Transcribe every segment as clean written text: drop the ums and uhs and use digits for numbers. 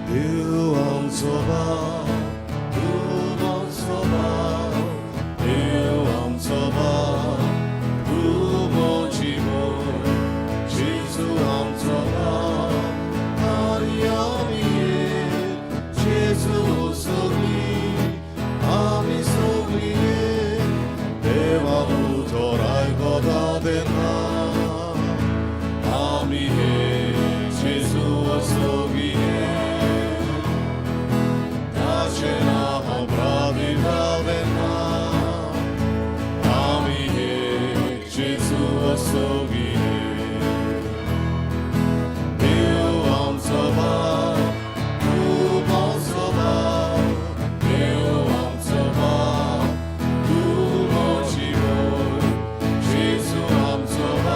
Du omsorg, du omsorg, du omsorg, du 모지고 지수 omsorg, 하리아미에 제수 속이 아미 속이에 대화부터 알거다 된다 아미에 제수 속이에 다시나 오브라디가 된다 아미에 제수 속이에 주 엄서봐 주 엄서봐 주 엄서봐 주 모지고 제수 엄서봐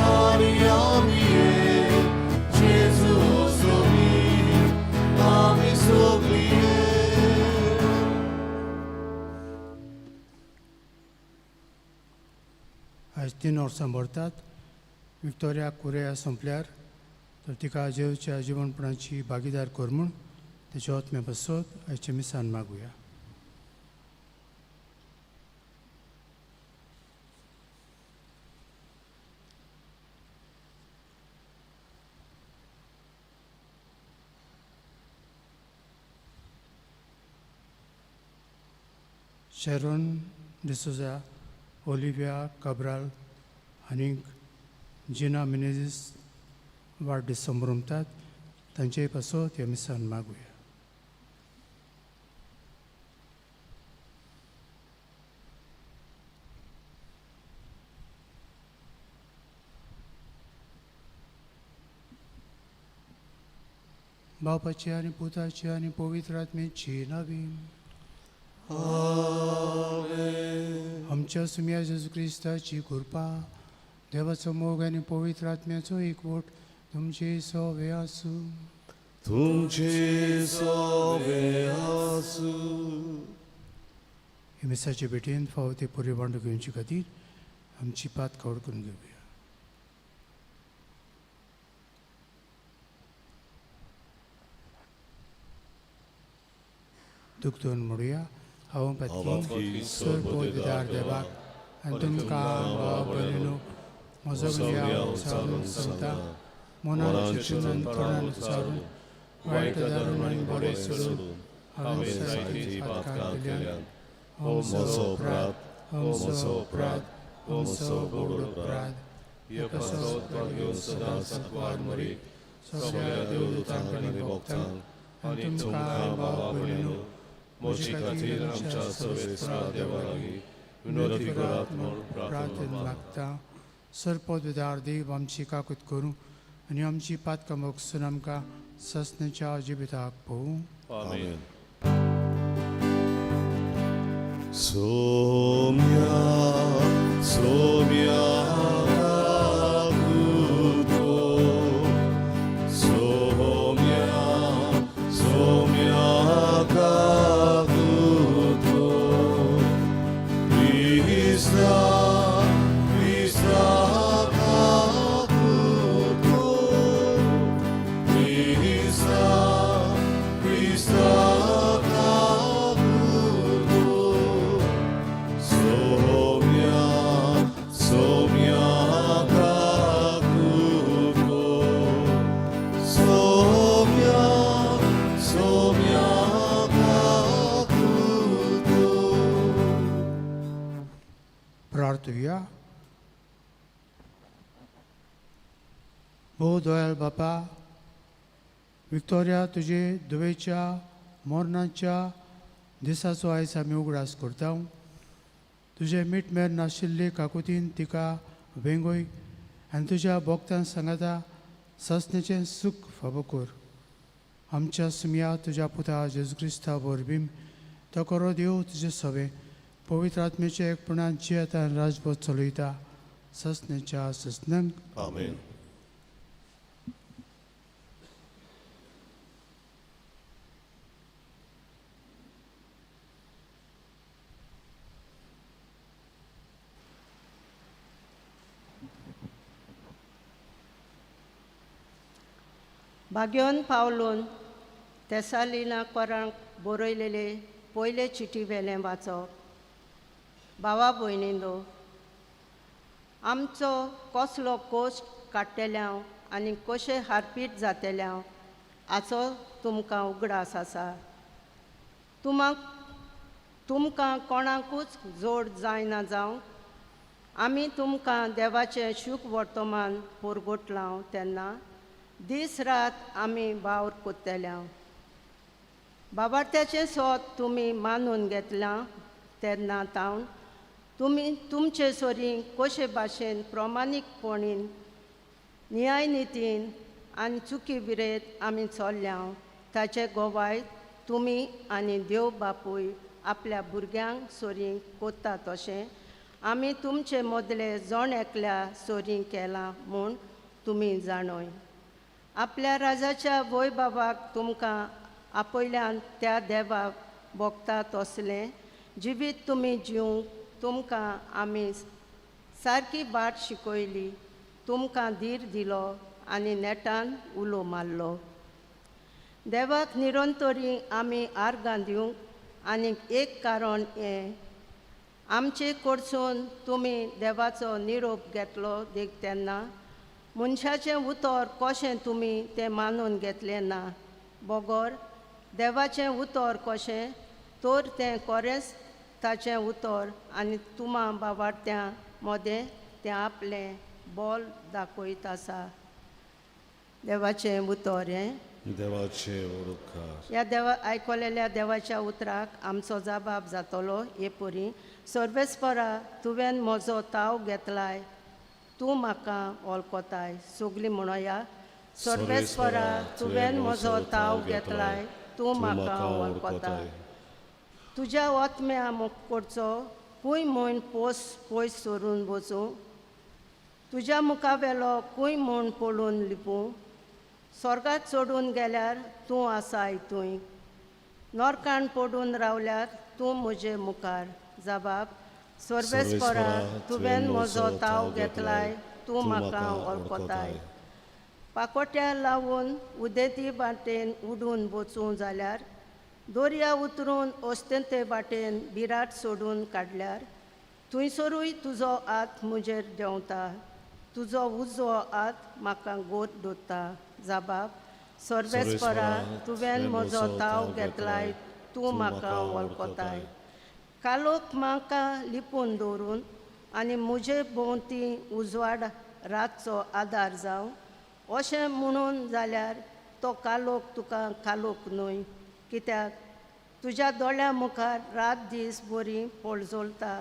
아리아미에 제수 속이 아미 속이에 आज 3 वर्सां भरतात विक्टोरिया कुरेया संपल्यार तर तिका जेवच्या जीवनपणाची भागीदार कर म्हूण तेचे आत्म्या बसत आयचे मिसान मागुया. शेरोन डिसोजा, ओलिव्हिया काब्राल आनीक जिना मिनेझीस वाडदीस संभ्रमतात तांचेय पासत ह्या मिसान मागुया. बापाची आनी पुताची आनी पवित्र आत्म्याची नवी आमच्या सुम्या जेजू क्रिस्ताची कृपा देवाचो मोग आनी पवित्र आत्म्याचो एकवट तुमचे सवे आसूं. तुमचे सवे आसूं. हे मिसाचे भेटेन फावो ते पुरे वांटो घेवचे खातीर आमची पात कवड करून घेवया. दुखतोन म्हणुया हांव पातकी सर पोदार देवाक आनी तुमकां बरेनो म्हजो विचारून सांगता मनान चिंतून आनी तोंडान उच्चारून वायट दारून आनी बरें सोडून हांवें सारकी पातकां केल्यान म्हजो अपराध म्हजो अपराध म्हजो गोड अपराध एकसो घेवन सदांच सांकवार मरी सगळ्या देवदूतांक आनी भक्तांक आनी तुमकां बाबा बरेनो म्हजे खातीर आमच्या सर्वेस्रा देवा लागीं विनोदी करात म्हूण प्रार्थना मागता. सरपददार देव आमची काकूत करूं आनी आमची पातकां मोगसून आमकां ससण्याच्या जिविताक पळोवं. आमेन. सोम्या सोम्या काकुतो सोम्या सोम्या काकुतो क्रिस्ता क्रिस्ता काकुतो क्रिस्ता क्रिस्ता सोम्या सोम्या काकुतो सोम्या सोम्या काकुतो. प्रार्थुया. भोव दयाळ बापा, विक्टोरिया तुजे दुवेच्या मरणाच्या दिसाचो आयज आमी उगडास करता. तुजे मीठ मेर नाशिल्ले काकुतीन तिका वेंगोय आनी तुज्या भोगतां सांगाता ससण्याचें सूख फावो कर. आमच्या सुम्या तुज्या पुता जेजू क्रिस्ता वरवीं तो करो देव तुजे सवे पवित्र आत्म्याच्या एकपणान जियेता आनी राजभोग चलयता ससण्याच्या ससनंक. आमेन. भाग्योन पावलून तेसालीनाकारांक बरयलेले पयले चिटी वेलें वाचप. भावा भयणींनो, आमचो कसलो कोश्ट काडटेल्याव आनी कशें हारपीट जातेल्याव हाचो तुमकां उगडास आसा. तुमकां कोणाकूच जोड जायना जावं आमी तुमकां देवाचें शूख वर्तमान पुरगोटलां तेन्ना दीस रात आमी वावर कोत्तेल्यां. बाबार्थ्याचें सोत तुमी मानून घेतलां तेन्ना तावन तुमी तुमचे सोरी कशे भाशेन प्रमाणीकपणीन न्यायनितीन आनी चुकी विरेत आमी चल्ल्या ताचे गोवाय तुमी आनी देव बापूय आपल्या भुरग्यांक सोरी कोत्ता तशें आमी तुमचे मदले जण एकल्या सोरी केलां म्हूण तुमी जाणोय. आपल्या राजाच्या वैभवाक तुमकां आपयल्यान त्या देवाक भोगता तसलें जिवीत तुमी जिवंक तुमकां आमी सारकी बाट शिकयली, तुमकां धीर दिलो आनी नेटान उलो मारलो. देवाक निरंतरी आमी आर्गां दिवंक आनीक एक कारण हें आमचे कडसून तुमी देवाचो निरोप घेतलो देख तेन्ना मनशाचें उतर कशें तुमी तें मानून घेतलें ना. बोगोर देवाचें उतर कशें तर तें खरेंच ताचें उतर आनी तुमा बाबार्थ्यां मदें तें आपलें बोल दाखयत आसा. देवाचें उतर हें देवाचे ओळखार. ह्या आयकलेल्या देवाच्या उतराक आमचो जबाब जातलो हे परी. सर्वेस्परा तुवें म्हजो ताव घेतलाय, तूं म्हाका वळखताय. सगलीं म्हणोया. सर्वेस्परा तुवें म्हजो ताव घेतलाय, तूं म्हाका वळखताय. तुज्या ओतम्या मुखकडचो खूंय म्हूण पयस सोरून वचूं, तुज्या मुखावेलो खूंय म्हूण पळोवन लिपूं. स्वर्गाक चडून गेल्यार तूं आसा हितूय, नरकान पडून रावल्यार तूं म्हजे मुखार. जबाब. सर्वेस्परा तुवें म्हजो ताव घेतलाय, तूं म्हाका वळखताय. पाकोट्या लावून उदेती वाटेन उडून वचूं जाल्यार, दर्या उतरून ओस्तेंते वाटेन बिराट सोडून काडल्यार, थंयसरूय तुजो हात म्हजेर देंवता, तुजो उजो हात म्हाका गोट दवरता. जबाब. सर्वेस्परा तुवें म्हजो ताव घेतलाय, तूं म्हाका वळखताय. कालोक म्हाका लिपून दवरून आनी म्हजे भोंवती उजवाड रातचो आदार जावं अशें म्हणून जाल्यार तो कालोक तुका कालोक न्हय, कित्याक तुज्या दोळ्या मुखार रात दीस बरी पळजोलता.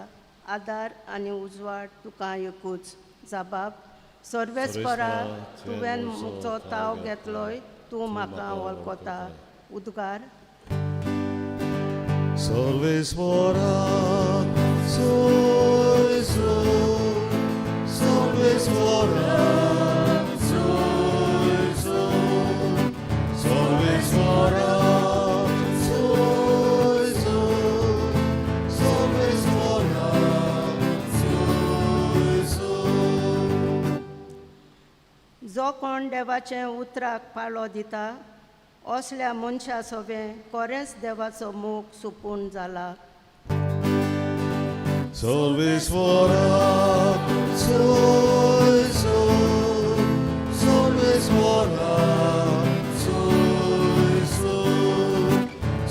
आदार आनी उजवाड तुका एकूच. जबाब. सर्वेस्परा तुवें म्हजो ताव घेतलोय, तूं म्हाका वळखता. उद्गार. Solvesvora, soy, solvesvora, soy, solvesvora, soy, solvesvora, soy. जो कोण देवाचें उतराक पाळो दिता असल्या मनशा सोबें खरेंच देवाचो मोग सुपून जाला. Solvesvora, soy, solvesvora, soy,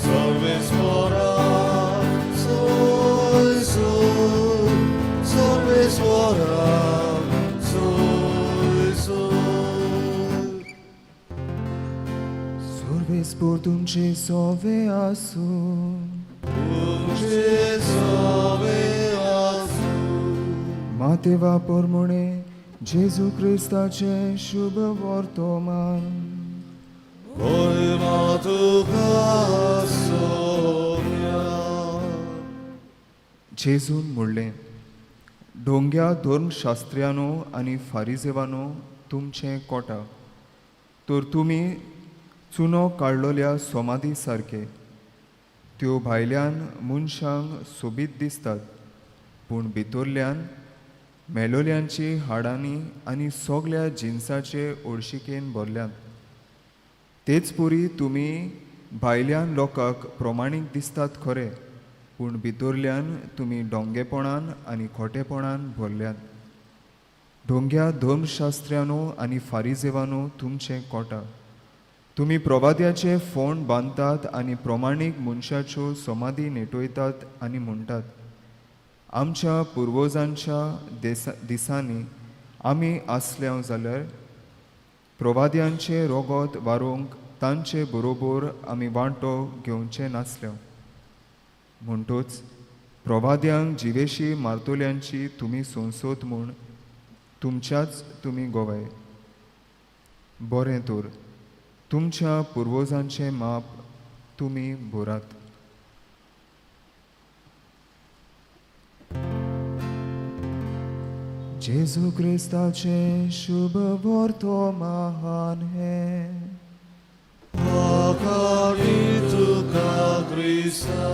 solvesvora, soy, solvesvora, soy. Sorvespor tunce sove asun, Tunce sove Mateva pormone Jesu Christace शुभ वर्तमान. Volva tu sonia. जेजून म्हणलें, ढोंग्या धर्मशास्त्र्यानो आनी फारिजेवानो तुमचें कोटा, तर तुमी चुनो काडलोल्या सोमादी सारके. त्यो भायल्यान मनशांक सोबीत दिसतात, पूण भितरल्यान मेलोल्यांची हाडांनी आनी सगल्या जिन्साचे ओळशिकेन भरल्यात. तेच परी तुमी भायल्यान लोकांक प्रमाणीक दिसतात खरे, पूण भितरल्यान तुमी डोंगेपणान आनी खोटेपणान भरल्यात. ढोंग्या धर्मशास्त्र्यानो आनी फारिजेवानो तुमचें कोटा. तुमी प्रवाद्याचे फोंड बांदतात आनी प्रमाणीक मनशाच्यो समाधी नेटयतात आनी म्हणटात, आमच्या पुर्वजांच्या दिसांनी आमी आसल्या जाल्यार प्रवाद्यांचे रोगोत वारूंक तांचे बरोबर आमी वांटो घेवचे नासल्यो. म्हणटूच प्रवाद्यांक जिवेशी मारतोल्यांची तुमी संसत म्हूण तुमच्याच तुमी गोवाय. बरें तर तुमच्या पुर्वजांचें माप तुमी भरात. जेजू क्रिस्ताचे शुभ वर्तमान हे Akari tuka Krista.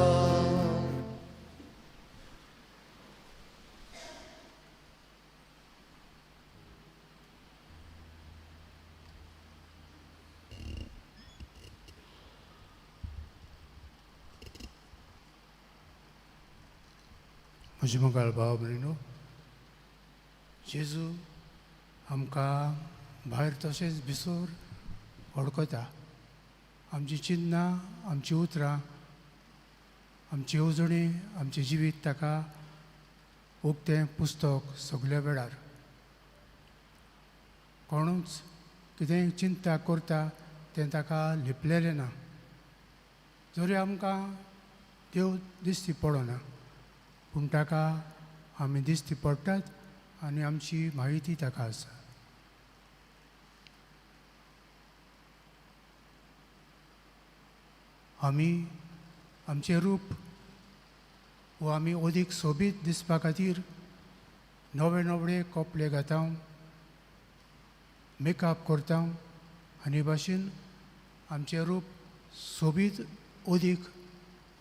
म्हजे मोगाळ भाव भयणीनो, जेजू आमकां भायर तशेंच भितर वळखता. आमची चिन्नां, आमची उतरां, आमची येवजणी, आमचें जिवीत ताका उक्तें पुस्तक सगल्या वेळार. कोणूच कितेंय चिंता करता तें ताका लिपलेलें ना. जरी आमकां देव दिश्टी पडना, पूण ताका आमी दिश्टी पडटात आनी आमची म्हायती ताका आसा. आमी आमचें रूप वो आमी अदीक सोबीत दिसपा खातीर नवे नवे कपडे घाता, मेकअप करता आनी भाशेन आमचें रूप सोबीत अदीक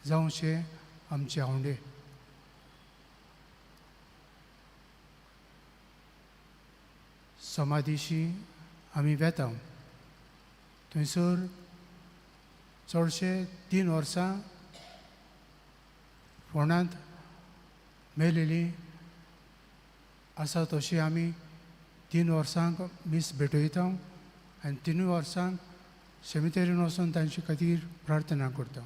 जावचें आमचे आवडे. समाधीशी आमी वेता. थंयसर चडशे 3 वर्सां फोंडांत मेलेली आसा तशी आमी 3 वर्सांक मीस भेटयता आनी 3 वर्सांक सेमितेरीन वचून तांचे खातीर प्रार्थना करता.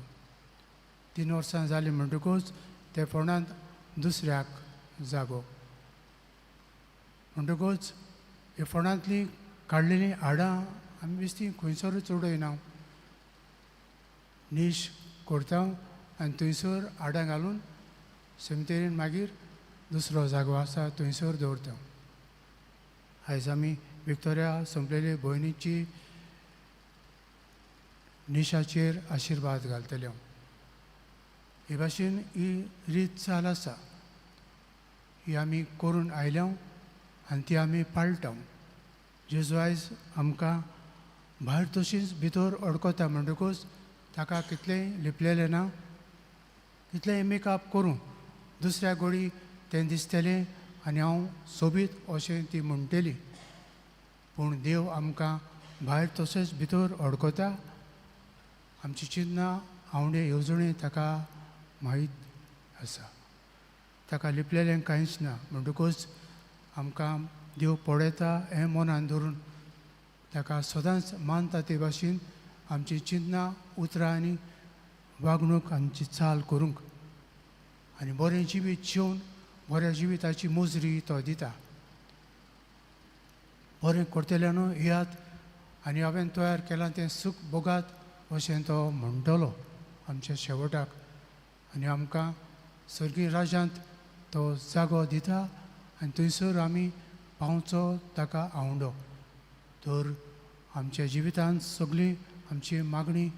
3 वर्सां जालीं म्हणटकूच ते फोंडांत दुसऱ्याक जागो. म्हणटकूच हे फोंडांतलीं काडलेलीं हाडां आमी बेश्टी खंयसरूच उडयना. नीश करता आनी थंयसर हाडां घालून सेमितेरीन मागीर दुसरो जागो आसा थंयसर दवरता. आयज आमी विक्टोरिया संपलेली भयणीची निशाचेर आशिर्वाद घालतले. हे भाशेन ही रीत चाल आसा, ही आमी करून आयल्या आनी ती आमी पाळटा. जेजू आयज आमकां भायर तशींच भितर अडकता म्हणटकूच ताका कितलेंय लिपलेलें ना, कितलेंय मेकअप करूं दुसऱ्या घडी तें दिसतलें आनी हांव सोबीत अशें ती म्हणटली. पूण देव आमकां भायर तशेंच भितर अडकता. आमची चिन्नां, आवडे, येवजणी ताका माहीत आसा. ताका लिपलेलें कांयच ना. म्हणटकूच आमकां देव पळयता हें मनान धरून ताका सदांच मानता ते भाशेन आमची चिन्नां, उतरां आनी वागणूक आमची चाल करूंक आनी बरें जिवीत जिवन बऱ्या जिविताची मोजरी तो दिता. बरें करतल्यानो येयात आनी हांवें तयार केलां तें सूख भोगात अशें तो म्हणटलो आमच्या शेवटाक. आनी आमकां सर्गी राज्यांत तो जागो दिता आनी थंयसर आमी पावचो ताका आवडो. तर आमच्या जिवितांत सगळी आमची मागणी,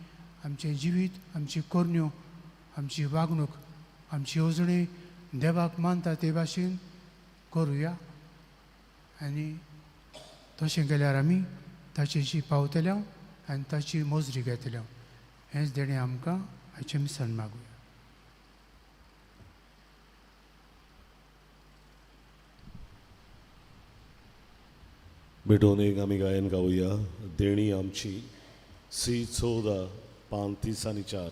आमचें जिवीत, आमची कोरण्यो, आमची वागणूक, आमची येवजणी देवाक मानता ते भाशेन करुया. आनी तशें केल्यार आमी ताचेशी पावतल्या आनी ताची मोजरी घेतल्या. हेंच देणे आमकां हाचें मिसन मागुया. भेटोन एक आमी गायन गावया. देणी आमची C14 पान 30 आणि 4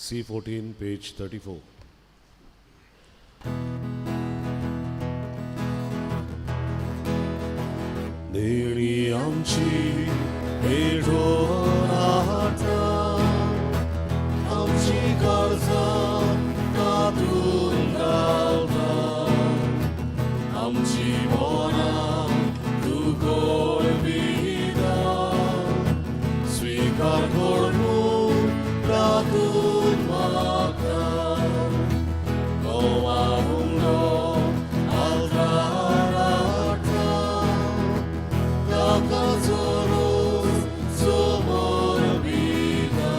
C14 पेज 34. देणी आमची भेटून आता, आमची कर्जां कातून घालता, आमची मोना तू कोळविता, स्वीकार करून राखून म्हाका गोवा हुंडो आल्तार हाडटा, ताका चोरून समोर बिता,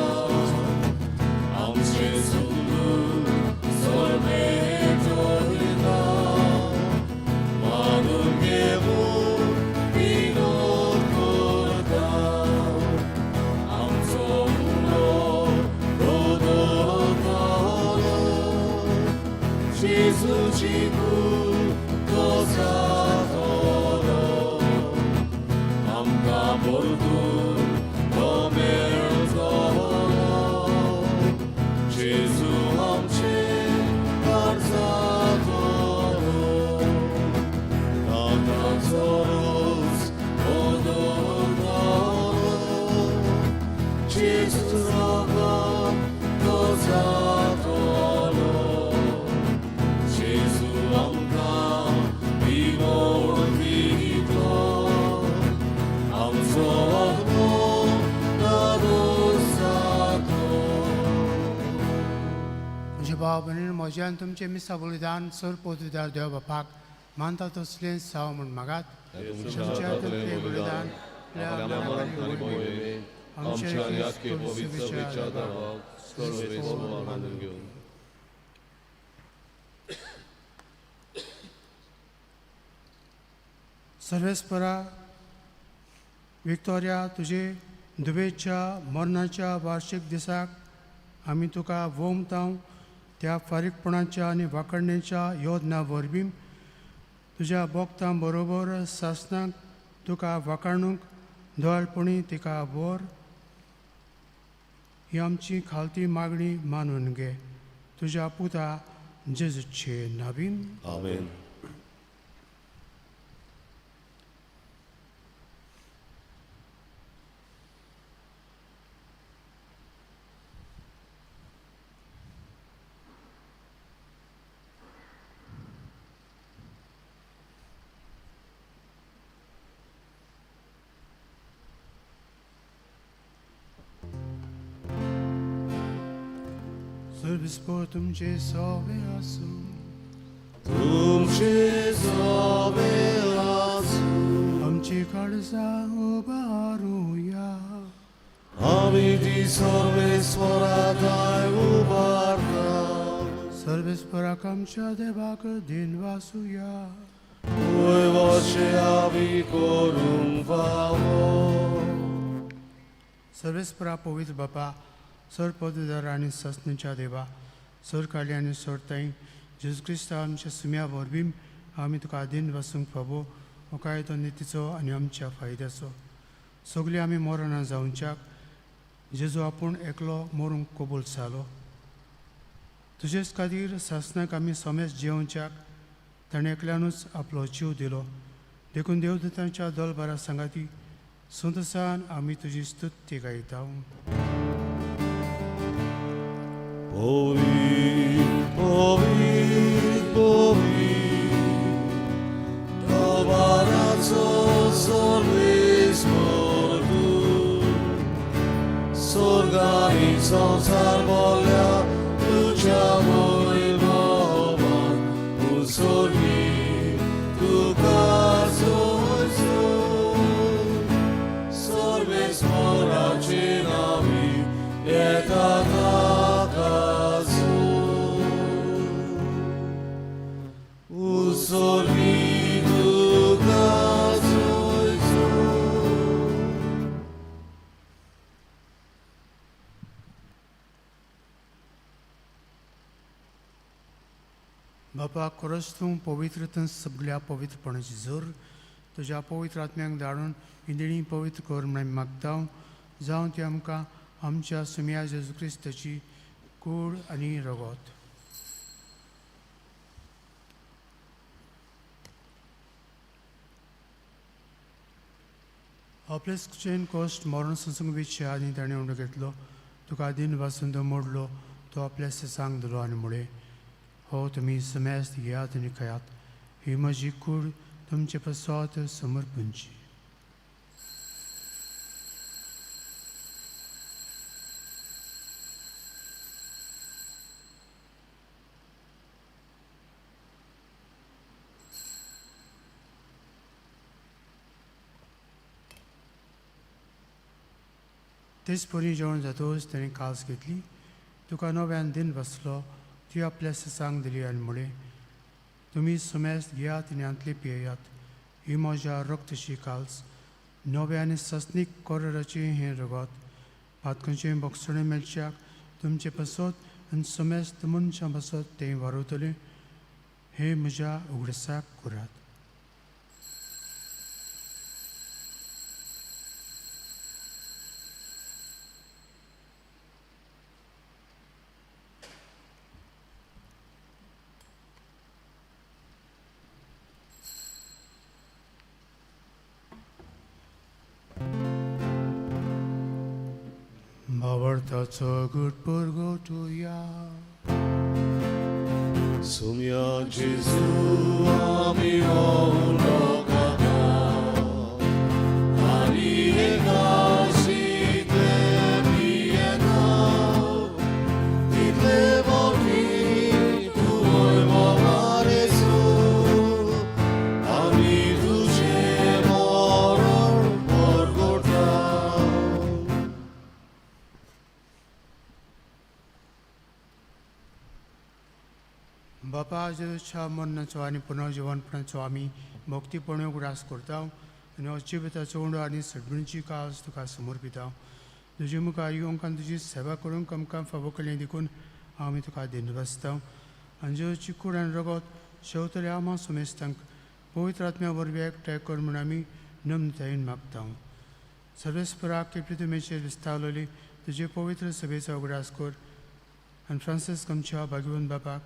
आमचे सुंदूर सोर्मे जोडटा, मानून घेवून विनोद करता, आमचो हुंडो दोदोतालो, जेजूची कूड तो जातलो, आमकां परतून तो मेळटलो, जेजू आमचे कारजातलो, ताकाचो रोस दोदोतालो, जेजू रोगान तो जातलो, जेजू आमकां विमोड दितलो, आमचो आत्मो नादोस जातलो. म्हजे भाव भयणीन म्हज्यान तुमचें मिसा बलिदान सर पोतविदार देव बापाक मानता तसलें साव म्हूण मागात. तुमच्या तकलें बलिदान आमच्या यादके पवित्र विचाराक सर्वेस्वर मानून घेवन. सर्वेस्परा विक्टोरिया, तुजे दुबेच्या मरणाच्या वार्षिक दिसाक आमी तुका वोमताव त्या फारीकपणाच्या आनी वाकडणेच्या योजना वरवीं तुज्या भोगतां बरोबर सासणाक तुका वाकाणूक दोळपणी तिका वर ही आमची खालती मागणी मानून घे. तुज्या पुता जेजूचे नांवीन. आमेन. सर्वेस्पर तुमचे सवे आसूं. तुमचे सवे आसूं. आमची काळजां उबारूया. आमी ती सर्वेस्वराताय उबारता. सर्वेस्पराक आमच्या देवाक दिन वासुया. वयवशे आमी करूंक फावो. सर्वेस्परा पवित्र बापा, सर पदवीदार आनी ससणेच्या देवा, सर काळी आनी सर ताई जेजू क्रिस्ता आमच्या सुम्या वरवीं आमी तुका दिन वसूंक फावो हो कायदो नितीचो आनी आमच्या फायद्याचो. सगळीं आमी मरणां जावच्याक जेजू आपूण एकलो मरूंक कबूल जालो. तुजेच खातीर सासणाक आमी सोमेस जेवच्याक ताणें एकल्यानूच आपलो जीव दिलो. देखून देवदूतांच्या दलबारा सांगाती सुंदरसाण आमी तुजी स्तुती गायता. Holy, holy, holy, Dovaraco sorvismor tu, sorgani संसार बोल्या तुझ्या वैभवान, उस्वर्गी तुका जोजो, सर्वेस्वराचे नावी येता बापा, खरोच तूं पवित्रतन सगळ्या पवित्रपणाची जोर तुज्या पवित्र आत्म्याक धाडून ही देणी पवित्र कर म्हणून मागता. जावं ती आमकां आमच्या सुम्या जेजू क्रिस्ताची कूड आनी रगत. आपल्या कुचेन कोस्ट मरण संसंग विचार आनी ताणें उंडो घेतलो. तुका दिन वाचून तो मोडलो, तो आपल्या सांग दिलो आनी मुळे हो तुमी समेस्त घेयात आनी खायात. ही म्हजी कूड तुमचे पसत समर्पणची. तेच परी जेवण जातोच ताणें कास घेतली. तुका नव्यान दिन बसलो, ती आपल्या सांग दिली आनी मुळे तुमी समेस्त घेयात आनी अंतले पियेयात. ही म्हज्या रक्तची काल्स, नव्या आनी सस्नीक कोराचे हें रगत, पातकांचें बोगसणें मेलच्याक तुमचे पसत आनी समेस्त मनशां बसत तें वारवतलें. हे म्हज्या उगडसाक करात. आवडताचो गुट परगो तुया. Sumia Jesu ami olokada ani ekasi te biena ditle boni tu oi mamaresu ami tuje moron porgota. बापा जेजूच्या मरणाचो आनी पुनर्जीवनपणाचो आमी भक्तीपणे उगडास करता आनी अजिबाताचो उंडो आनी सडबीणची कास तुका समर्पिता. तुजे मुखार येवंक आनी तुजी सेवा करूंक आमकां फावो केलें देखून आमी तुका दिन बसता. आनी जेजूची कूड आनी रगत शेवतले आमा समेस्तांक पवित्र आत्म्या वरवीं एकठांय कर म्हूण आमी नम्रतायेन मागता. सर्वेस्पराक केपेतुमेचेर विस्तारलेली तुजे पवित्र सभेचो उगडास कर आनी फ्रांसीस आमच्या भाग्यवन बापाक,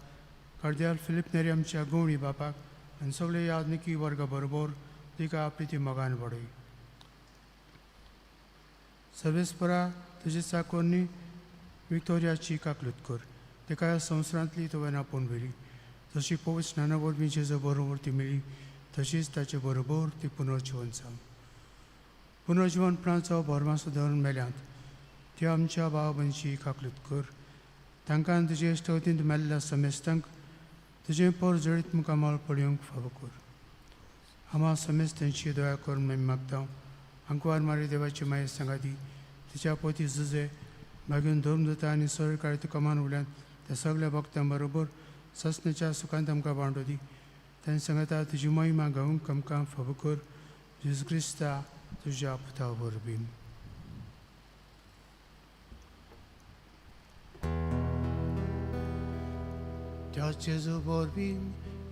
कार्दियाल फिलीप नेरी आमच्या गवळी बापाक आनी सगळे यादनिकी वर्गा बरोबर तिका आपली ती मोगान वाडय. सर्वेस्परा तुजे चाकोरनी विक्टोरियाची काकलूत कर. तिका ह्या संवसारांतली तुवें आपोवन व्हेली. जशी पवित्र स्नाना वरवीं जेजो बरोबर ती मेळ्ळी, तशीच ताचे बरोबर ती पुनर्जीवन जावं. पुनर्जीवनपणाचो भरमासो धरून मेल्यांत त्या आमच्या भाव भयणीची काकलूत कर. तांकां तुजे इश्टवतींत मेल्ल्या समेस्तांक तुजें पर जळीत मुखामळ पडयोंक फावो कर. आमा समेस्तांची दया करून आमी मागता. अंकवार मारी देवाची माये सांगाती तिच्या पोती झुजे मागीर धर्मदूता आनी सरकारी तुका मान उरल्यान त्या सगळ्या भक्तां बरोबर ससण्याच्या सुखांत आमकां बांडो दी. तांणी सांगता तुजी महिमा गावूंक आमकां फावो कर. जेजू क्रिस्ता तुज्या पुता वरवीं. त्या जेजू वरवीं,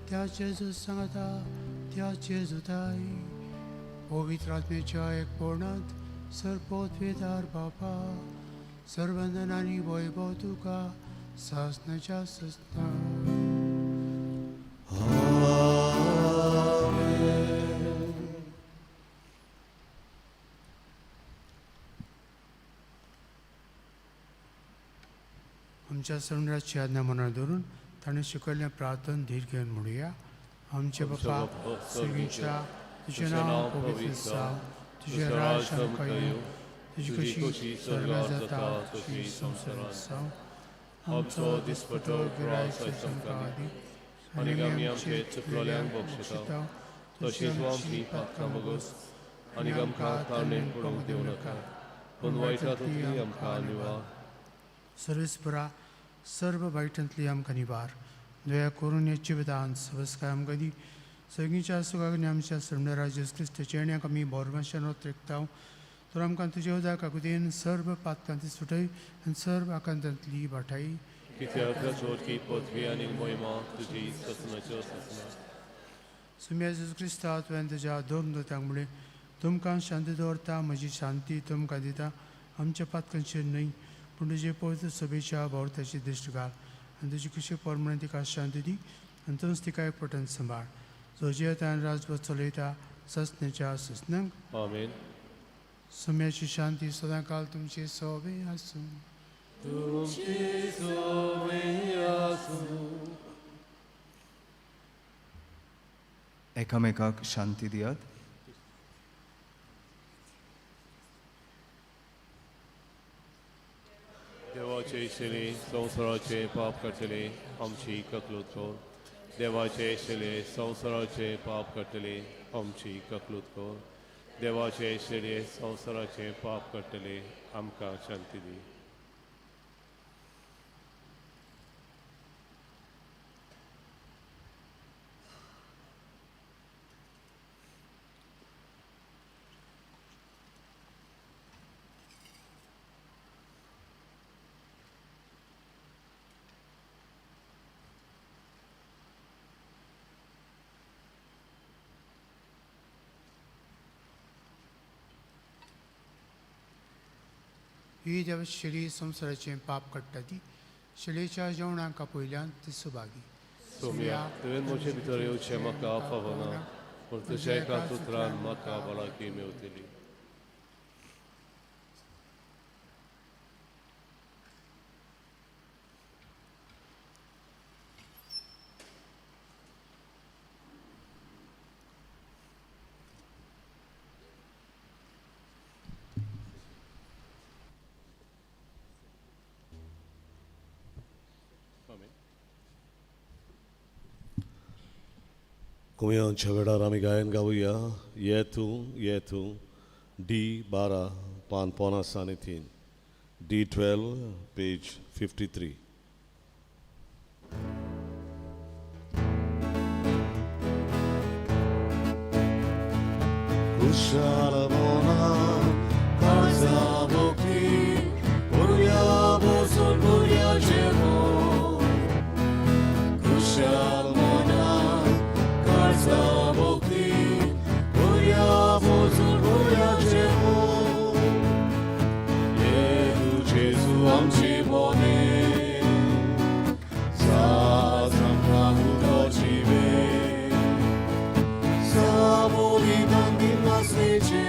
त्या जेजू सांगता, त्या जेजूताय पवित्र आत्म्याच्या एकपणांत सर्पोद्वेदार बापा सर्वंदन आनी वैभव तुका सासनाच्या ससना. आमच्या सणराची आज्ञा मनार धरून ताणें शिकयल्लें प्रार्थन धीर घेवन म्हणुया. आमचे बापा स्वर्गीच्या तुजें नांव पवित्र जावं, तुजें राज आमकां येवं, तुजी कशी स्वर्गांत जाता तशी संवसारांत जावं. आमचो दिसपटो गिराय आमकां दी आनी आमी आमचे चुकलोल्यांक बक्षिता तशीच आमची पातकां मागोस आनी आमकां तारणेन पडूंक दिवं नाका पूण वायटांतली आमकां निवार. सर्वेस्परा सर्व वायटांतली आमकां निवार. दया करून हेची विधान सवस्काय आमकां दी. सगळींच्या सुखाक आनी आमच्या सरदारा जेजू क्रिस्ताच्या येण्याक आमी बोरमाशान रेखता. तर आमकां तुजे उदक काकुतेन सर्व पातकांतली सुटय आनी सर्व आकांतांतली वाटाय. कित्याक चोटकी पृथ्वी आनी महिमा तुजी ससनाच्यो ससना. सुम्या जेजू क्रिस्ता तुवें तुज्या धर्मदूतांक म्हणलें तुमकां शांती दवरता, म्हजी शांती तुमकां दिता. आमच्या पातकांचेर न्हय पूण तुजे पवित्र सभेच्या भोवताची दिश्ट घाल आनी तुजी कशी परमणें तिका शांती दी आनी तूंच तिका एकपटान सांबाळ जोजे तान राजभर चलयता ससनेच्या ससनंक आमेन. सम्याची शांती सदां काल तुमचे सोबे आसूं. तुमची सोबे आसूं. एकामेकाक शांती दियात. देवाचे इशेले संवसाराचे पाप काडटले आमची ककलूत कर. देवाचे इशेले संवसाराचे पाप काडटले आमची ककलूत कर. देवाचे इशेले संवसाराचे पाप काडटले आमकां शांती दी. ही देव शेळी संवसाराचें पाप काडटा ती शेळयेच्या जेवणाक पयल्यान ती सुभागी. सोम्या तुवें म्हजे भितर येवचें म्हाका फावना पूण तुज्या एका उतरान म्हाका भलायकी मेवतली. कुमियांच्या वेळार आमी गायन गावुया ये तूं D12 पान 50 आनी 3 D12 page 53. Kushal mona kaza bokti Burya bozul burya jevo Kushal mona kaza bokti Burya bozul burya jevo Jezu Jezu amci bone Zazam prahu do ciebie Zawoli dangin na svecie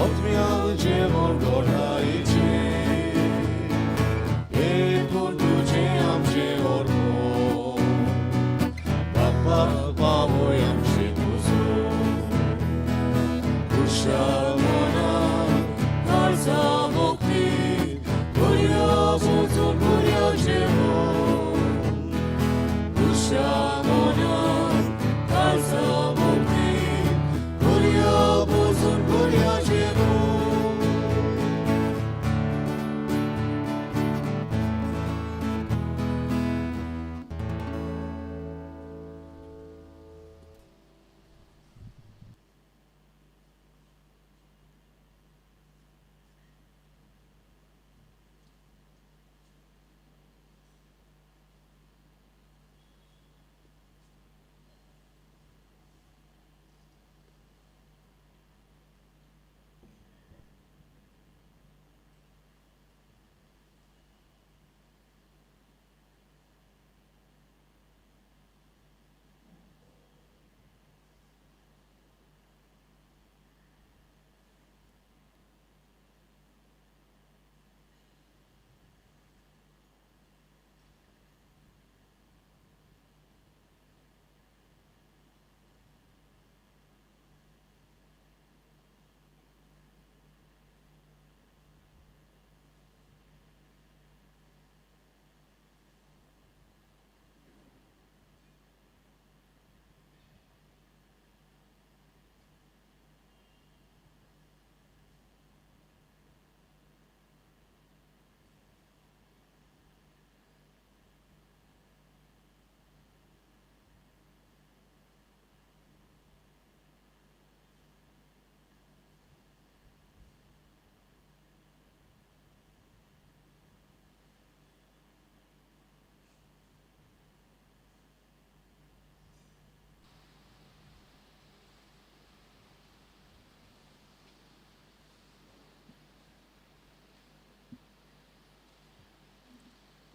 Odmial dziewo gorda idzie E porducie amcie orbo Papa pavo amcie tuzo Kushal mona Karza bokti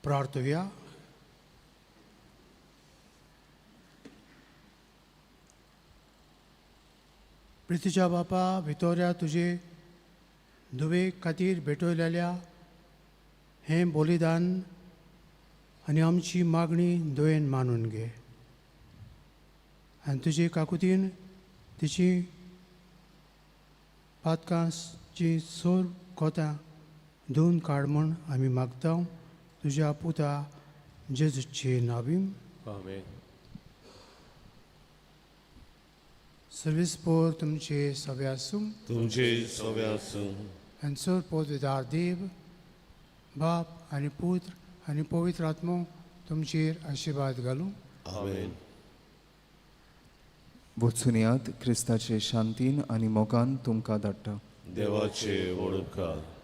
प्रार्थुया. प्रितीच्या बापा, भितोऱ्या तुजे धुवे खातीर भेटयलेल्या हें बलिदान आनी आमची मागणी दुयेन मानून घे. आनी तुजे काकुतीन तिची पातकांची सोर कोतां धुवन काड म्हूण आमी मागता तुज्या पुता जेजूचे नांवीन. आमेन. सर्विसपोर तुमचे सवे आसूं तुमचे सवे आसूं. आनी चड पदवीदार देव बाप आनी पुत्र आनी पवित्र आत्मो तुमचेर आशिर्वाद घालूं. आमेन. वचून यात क्रिस्ताचे शांतीन आनी मोगान तुमकां धाडटा. देवाचे वडुपकार.